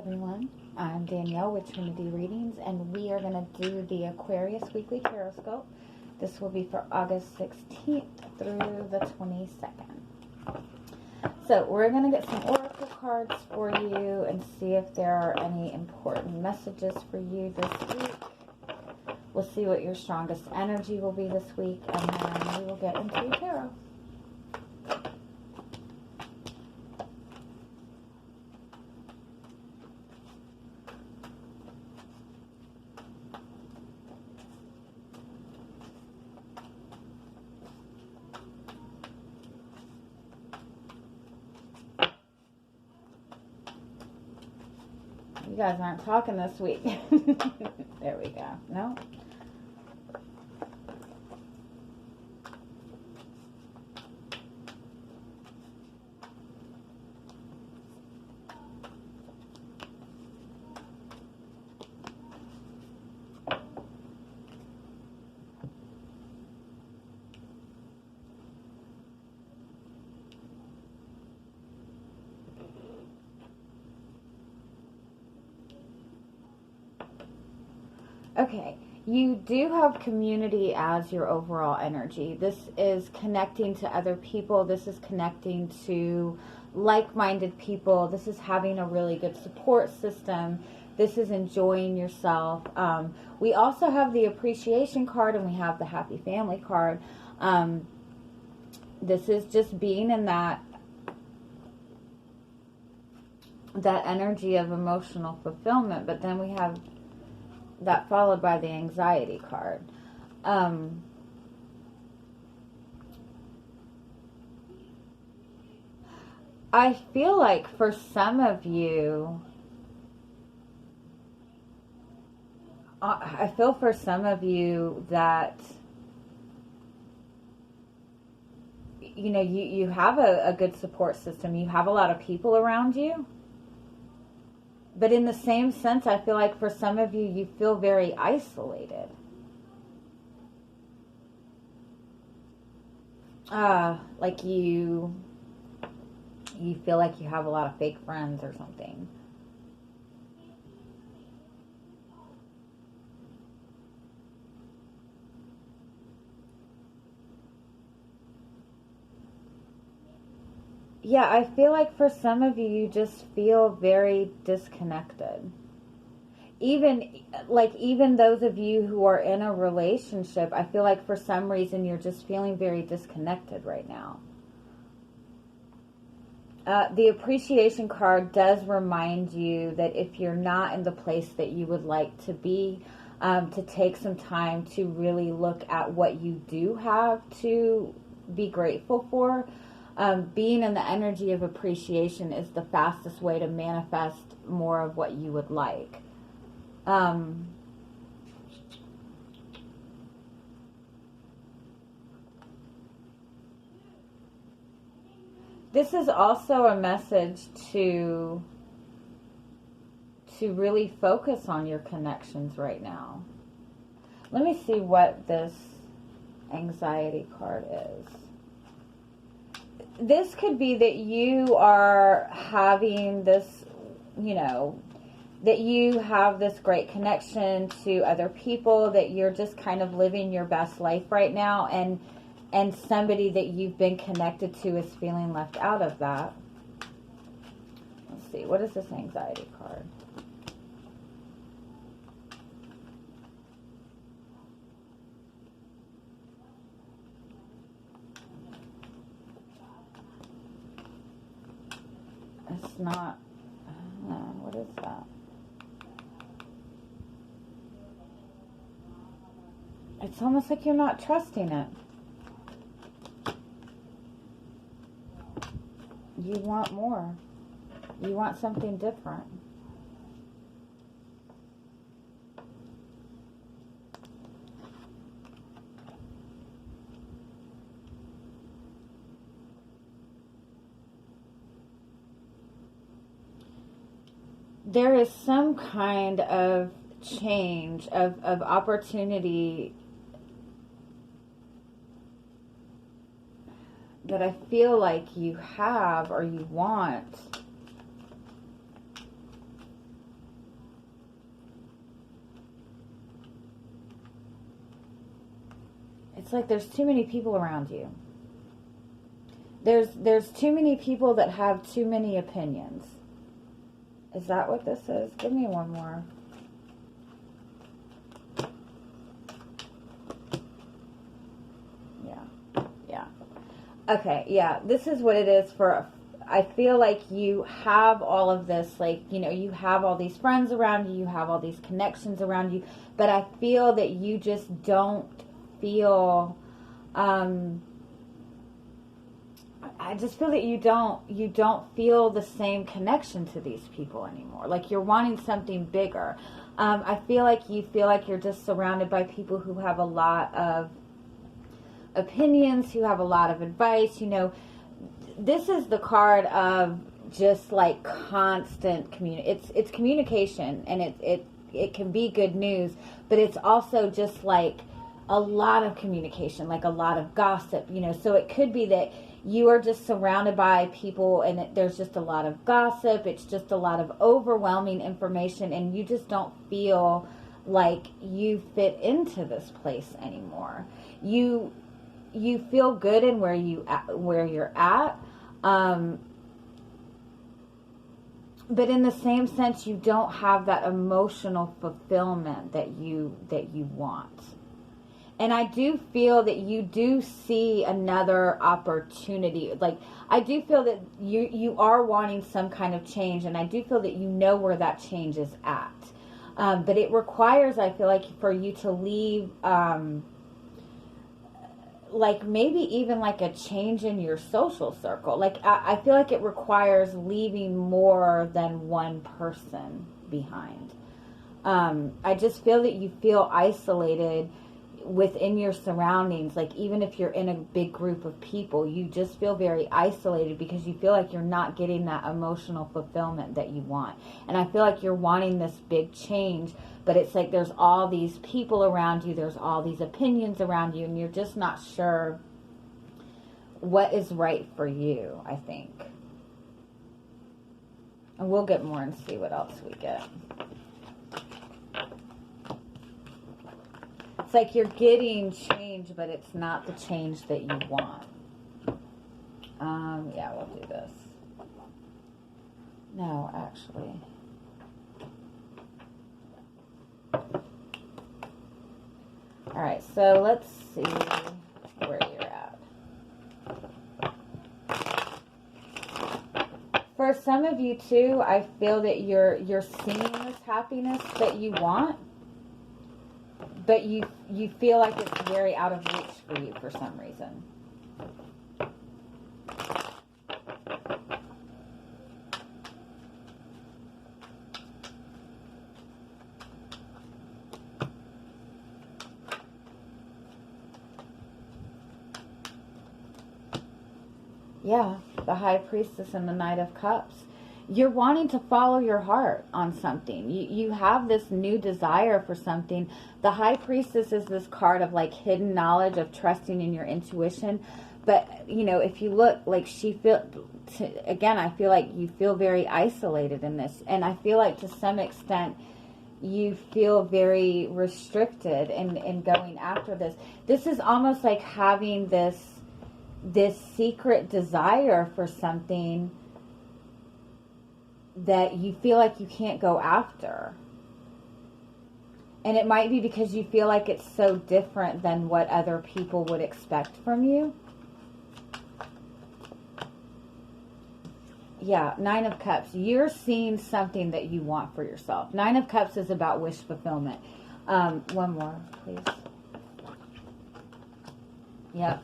Everyone, I'm Danielle with Trinity Readings, and we are going to do the Aquarius Weekly Tarotscope. This will be for August 16th through the 22nd. So we're going to get some oracle cards for you and see if there are any important messages for you this week. We'll see what your strongest energy will be this week, and then we will get into your tarot. You guys aren't talking this week. There we go. No? Okay, you do have community as your overall energy. This is connecting to other people. This is connecting to like-minded people. This is having a really good support system. This is enjoying yourself. We also have the appreciation card, and we have the happy family card. This is just being in that energy of emotional fulfillment, but then we have that followed by the anxiety card. I feel like for some of you, that, you know, you have a good support system. You have a lot of people around you. But in the same sense, I feel like for some of you, you feel very isolated. Like you feel like you have a lot of fake friends or something. Yeah, I feel like for some of you, you just feel very disconnected. Even those of you who are in a relationship, I feel like for some reason you're just feeling very disconnected right now. The appreciation card does remind you that if you're not in the place that you would like to be, to take some time to really look at what you do have to be grateful for. Being in the energy of appreciation is the fastest way to manifest more of what you would like. This is also a message to really focus on your connections right now. Let me see what this anxiety card is. This could be that you are having this, you know, that you have this great connection to other people, that you're just kind of living your best life right now, and somebody that you've been connected to is feeling left out of that. Let's see, what is this anxiety card? It's not, what is that? It's almost like you're not trusting it. You want more. You want something different. There is some kind of change, of opportunity that I feel like you have or you want. It's like there's too many people around you. There's too many people that have too many opinions. Is that what this is? Give me one more. Yeah. Okay, yeah. This is what it is for... I feel like you have all of this, like, you know, you have all these friends around you, you have all these connections around you, but I feel that you just don't feel, I just feel that you don't feel the same connection to these people anymore. Like, you're wanting something bigger. I feel like you're just surrounded by people who have a lot of opinions, who have a lot of advice, you know. This is the card of just like constant it's communication, and it can be good news, but it's also just like a lot of communication, like a lot of gossip, you know. So it could be that you are just surrounded by people and there's just a lot of gossip. It's just a lot of overwhelming information, and you just don't feel like you fit into this place anymore. You feel good in where you're at, but in the same sense, you don't have that emotional fulfillment that you want. And I do feel that you do see another opportunity. Like, I do feel that you are wanting some kind of change, and I do feel that you know where that change is at. But it requires, I feel like, for you to leave, like maybe even like a change in your social circle. Like, I feel like it requires leaving more than one person behind. I just feel that you feel isolated within your surroundings. Like, even if you're in a big group of people, you just feel very isolated because you feel like you're not getting that emotional fulfillment that you want. And I feel like you're wanting this big change, but it's like there's all these people around you, there's all these opinions around you, and you're just not sure what is right for you, I think. And we'll get more and see what else we get. It's like you're getting change, but it's not the change that you want. Yeah, we'll do this. No, actually. All right, so let's see where you're at. For some of you too, I feel that you're seeing this happiness that you want, but you feel like it's very out of reach for you for some reason. Yeah, the High Priestess and the Knight of Cups. You're wanting to follow your heart on something. You have this new desire for something. The High Priestess is this card of like hidden knowledge, of trusting in your intuition. But, you know, if you look, like again, I feel like you feel very isolated in this. And I feel like to some extent you feel very restricted in going after this. This is almost like having this secret desire for something that you feel like you can't go after. And it might be because you feel like it's so different than what other people would expect from you. Yeah, Nine of Cups. You're seeing something that you want for yourself. Nine of Cups is about wish fulfillment. One more, please. Yep.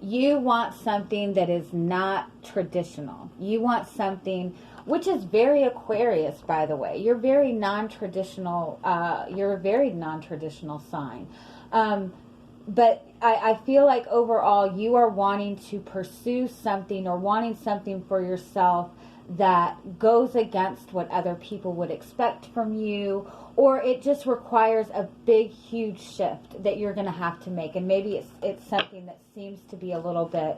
You want something that is not traditional. You want something, which is very Aquarius, by the way. You're very non-traditional. You're a very non-traditional sign. But I feel like overall you are wanting to pursue something or wanting something for yourself that goes against what other people would expect from you, or it just requires a big, huge shift that you're going to have to make. And maybe it's something that seems to be a little bit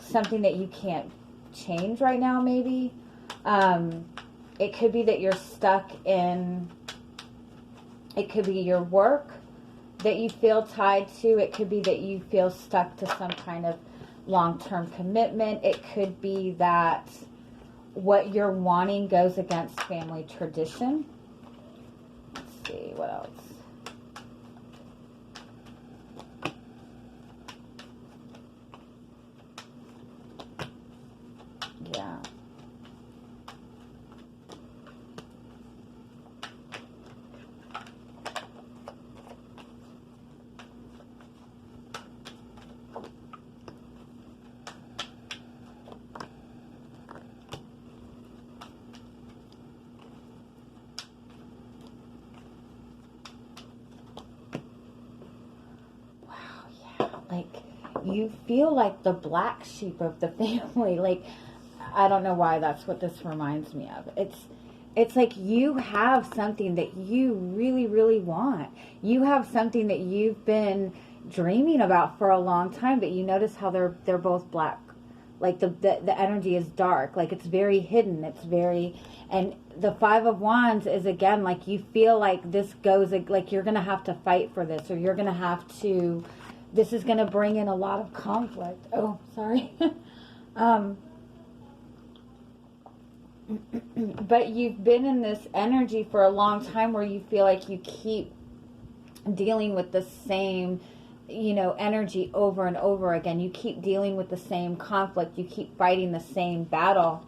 something that you can't change right now, maybe. It could be that you're stuck in, it could be your work, that you feel tied to. It could be that you feel stuck to some kind of long-term commitment. It could be that what you're wanting goes against family tradition. Let's see, what else? Yeah. Like, you feel like the black sheep of the family. Like, I don't know why that's what this reminds me of. It's like you have something that you really, really want. You have something that you've been dreaming about for a long time, but you notice how they're both black. Like the energy is dark. Like, it's very hidden. It's very, and the Five of Wands is, again, like, you feel like this goes, like you're going to have to fight for this, or you're going to have to, this is going to bring in a lot of conflict. Oh, sorry. But you've been in this energy for a long time where you feel like you keep dealing with the same, energy over and over again. You keep dealing with the same conflict. You keep fighting the same battle.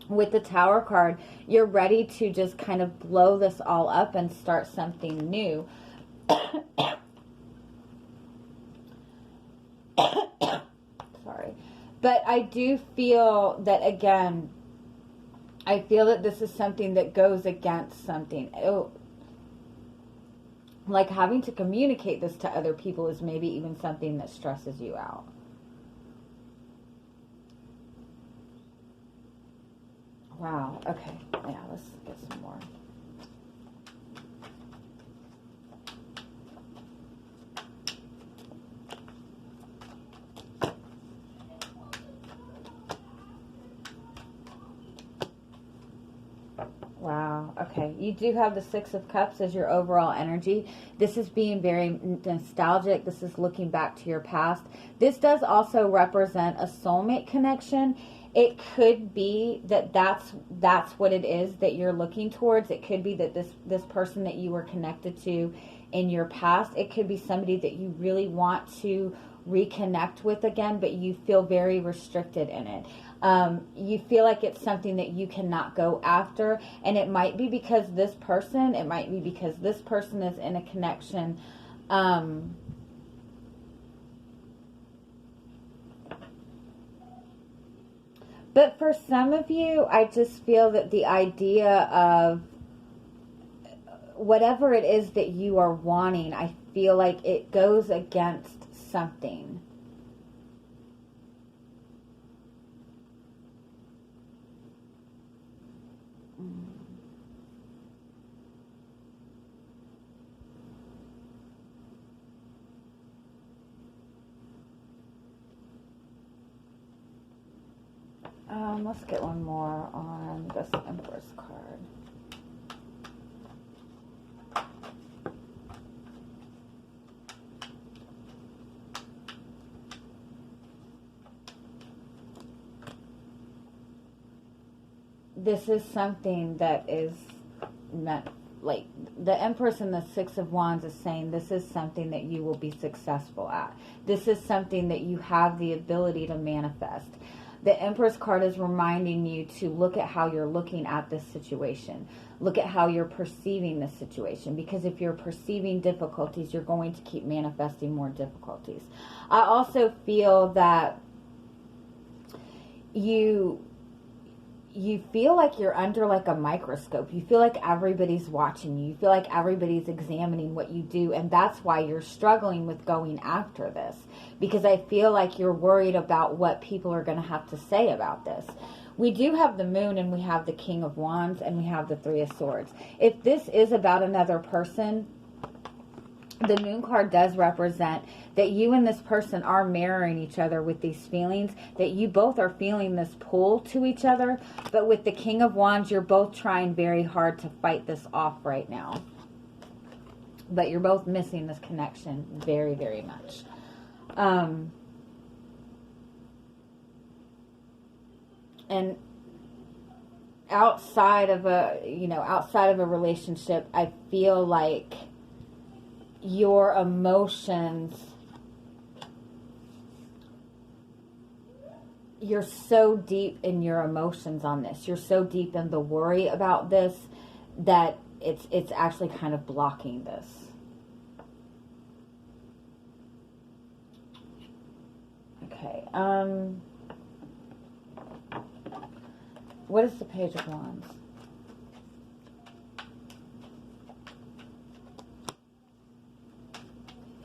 With the Tower card, you're ready to just kind of blow this all up and start something new. Sorry. But I do feel that, again, I feel that this is something that goes against something. Oh, like, having to communicate this to other people is maybe even something that stresses you out. Wow. Okay. Yeah, let's get some more. Wow. Okay. You do have the Six of Cups as your overall energy. This is being very nostalgic. This is looking back to your past. This does also represent a soulmate connection. It could be that that's what it is that you're looking towards. It could be that this person that you were connected to in your past, it could be somebody that you really want to reconnect with again, but you feel very restricted in it. You feel like it's something that you cannot go after, and it might be because this person is in a connection. But for some of you, I just feel that the idea of whatever it is that you are wanting, I feel like it goes against something. Let's get one more on this Empress card. This is something that is meant, like, the Empress and the Six of Wands is saying this is something that you will be successful at. This is something that you have the ability to manifest. The Empress card is reminding you to look at how you're looking at this situation. Look at how you're perceiving this situation. Because if you're perceiving difficulties, you're going to keep manifesting more difficulties. I also feel that you feel like you're under like a microscope. You feel like everybody's watching you. You feel like everybody's examining what you do. And that's why you're struggling with going after this. Because I feel like you're worried about what people are going to have to say about this. We do have the Moon, and we have the King of Wands, and we have the Three of Swords. If this is about another person, the Moon card does represent that you and this person are mirroring each other with these feelings, that you both are feeling this pull to each other. But with the King of Wands, you're both trying very hard to fight this off right now. But you're both missing this connection very, very much. And outside of a relationship, I feel like your emotions, you're so deep in your emotions on this. You're so deep in the worry about this that it's actually kind of blocking this. Okay. What is the Page of Wands?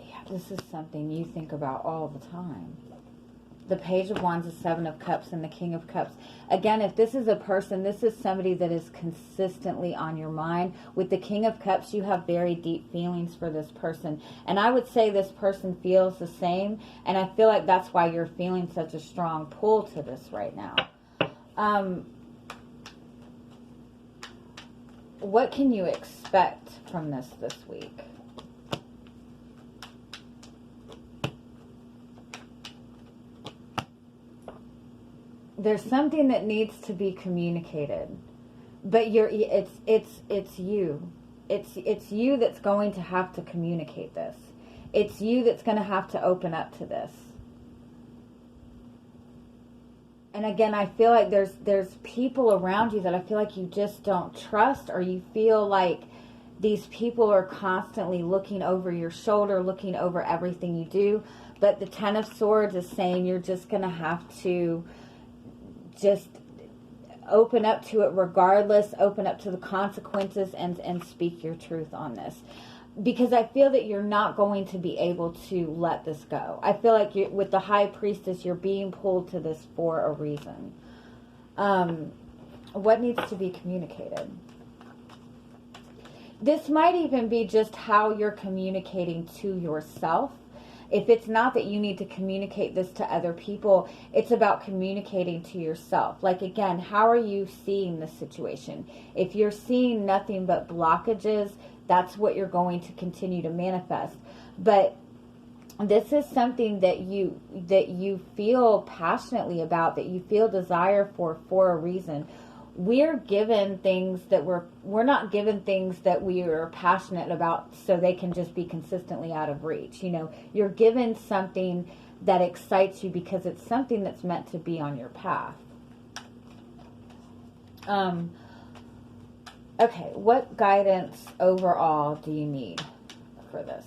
Yeah, this is something you think about all the time. The Page of Wands, the Seven of Cups, and the King of Cups. Again, if this is a person, this is somebody that is consistently on your mind. With the King of Cups, you have very deep feelings for this person. And I would say this person feels the same. And I feel like that's why you're feeling such a strong pull to this right now. What can you expect from this week? There's something that needs to be communicated, but it's you. It's you that's going to have to communicate this. It's you that's going to have to open up to this. And again, I feel like there's people around you that I feel like you just don't trust, or you feel like these people are constantly looking over your shoulder, looking over everything you do. But the Ten of Swords is saying you're just going to have to just open up to it regardless, open up to the consequences, and speak your truth on this. Because I feel that you're not going to be able to let this go. I feel like with the High Priestess, you're being pulled to this for a reason. What needs to be communicated? This might even be just how you're communicating to yourself. If it's not that you need to communicate this to other people, it's about communicating to yourself. Like, again, how are you seeing this situation? If you're seeing nothing but blockages, that's what you're going to continue to manifest. But this is something that you feel passionately about, that you feel desire for a reason. We're given things that we're not given things that we are passionate about so they can just be consistently out of reach. You know, you're given something that excites you because it's something that's meant to be on your path. Okay, what guidance overall do you need for this?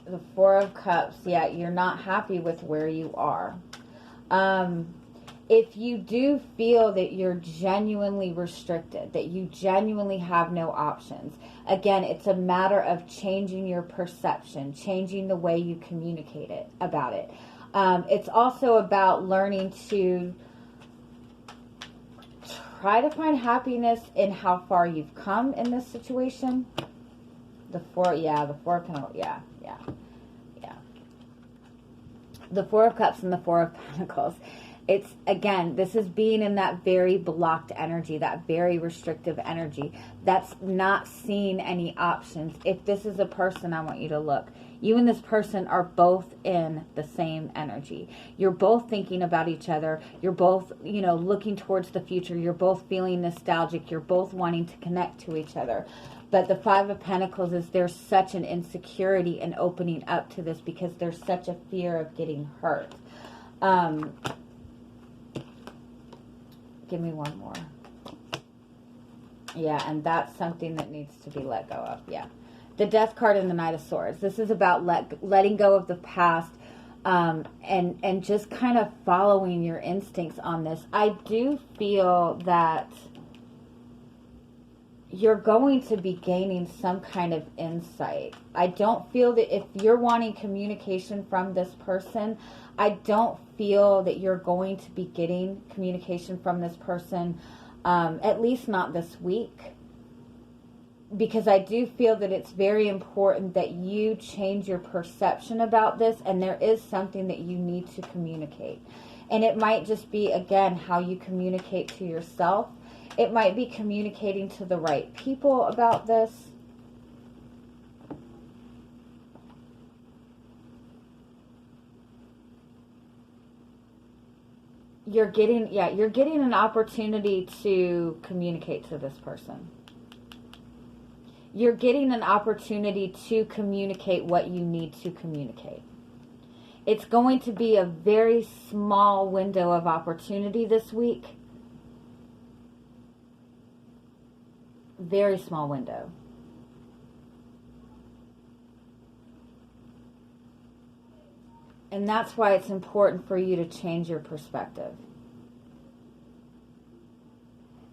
The Four of Cups, yeah, you're not happy with where you are. If you do feel that you're genuinely restricted, that you genuinely have no options, again, it's a matter of changing your perception, changing the way you communicate about it. It's also about learning to try to find happiness in how far you've come in this situation. The Four of Pentacles, yeah. The Four of Cups and the Four of Pentacles. It's, again, this is being in that very blocked energy, that very restrictive energy. That's not seeing any options. If this is a person, I want you to look. You and this person are both in the same energy. You're both thinking about each other. You're both, looking towards the future. You're both feeling nostalgic. You're both wanting to connect to each other. But the Five of Pentacles is there's such an insecurity in opening up to this because there's such a fear of getting hurt. Give me one more. Yeah, and that's something that needs to be let go of. Yeah. The Death card and the Knight of Swords. This is about letting go of the past and just kind of following your instincts on this. I do feel that you're going to be gaining some kind of insight. I don't feel that if you're wanting communication from this person, I don't feel that you're going to be getting communication from this person, at least not this week. Because I do feel that it's very important that you change your perception about this, and there is something that you need to communicate. And it might just be, again, how you communicate to yourself. It might be communicating to the right people about this. You're getting an opportunity to communicate to this person. You're getting an opportunity to communicate what you need to communicate. It's going to be a very small window of opportunity this week. Very small window. And that's why it's important for you to change your perspective.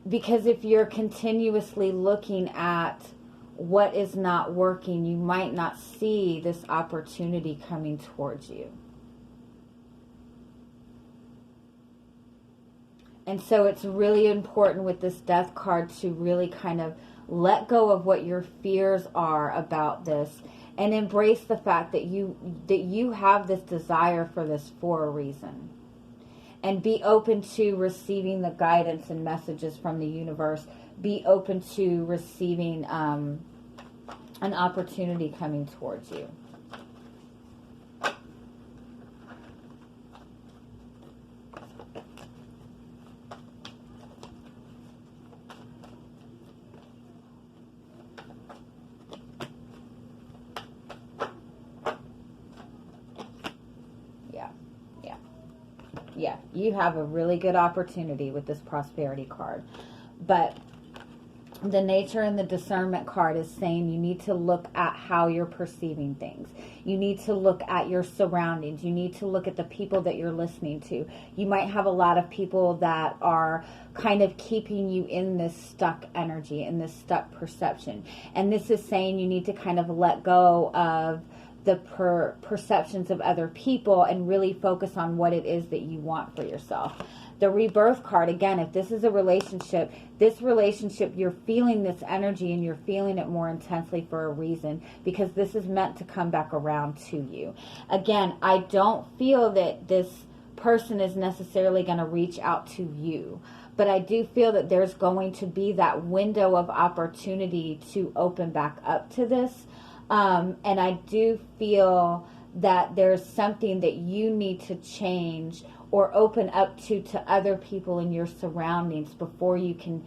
Because if you're continuously looking at what is not working, you might not see this opportunity coming towards you. And so it's really important with this Death card to really kind of let go of what your fears are about this and embrace the fact that you have this desire for this for a reason. And be open to receiving the guidance and messages from the universe. Be open to receiving an opportunity coming towards you. Yeah, you have a really good opportunity with this prosperity card. But the nature and the discernment card is saying you need to look at how you're perceiving things. You need to look at your surroundings. You need to look at the people that you're listening to. You might have a lot of people that are kind of keeping you in this stuck energy, in this stuck perception. And this is saying you need to kind of let go of the perceptions of other people and really focus on what it is that you want for yourself. The rebirth card, again, if this is a relationship, you're feeling this energy and you're feeling it more intensely for a reason, because this is meant to come back around to you. Again, I don't feel that this person is necessarily going to reach out to you, but I do feel that there's going to be that window of opportunity to open back up to this. And I do feel that there's something that you need to change or open up to other people in your surroundings before you can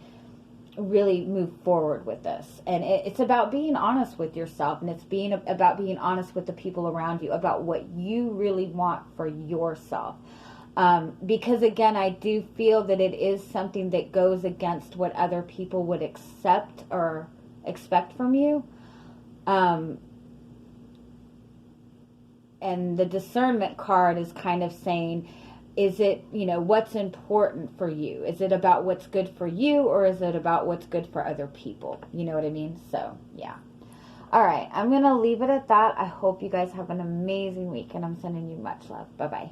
really move forward with this. And it's about being honest with yourself, and it's about being honest with the people around you about what you really want for yourself. Because again, I do feel that it is something that goes against what other people would accept or expect from you. And the discernment card is kind of saying, is it, what's important for you? Is it about what's good for you, or is it about what's good for other people? You know what I mean? So, yeah. All right, I'm going to leave it at that. I hope you guys have an amazing week, and I'm sending you much love. Bye-bye.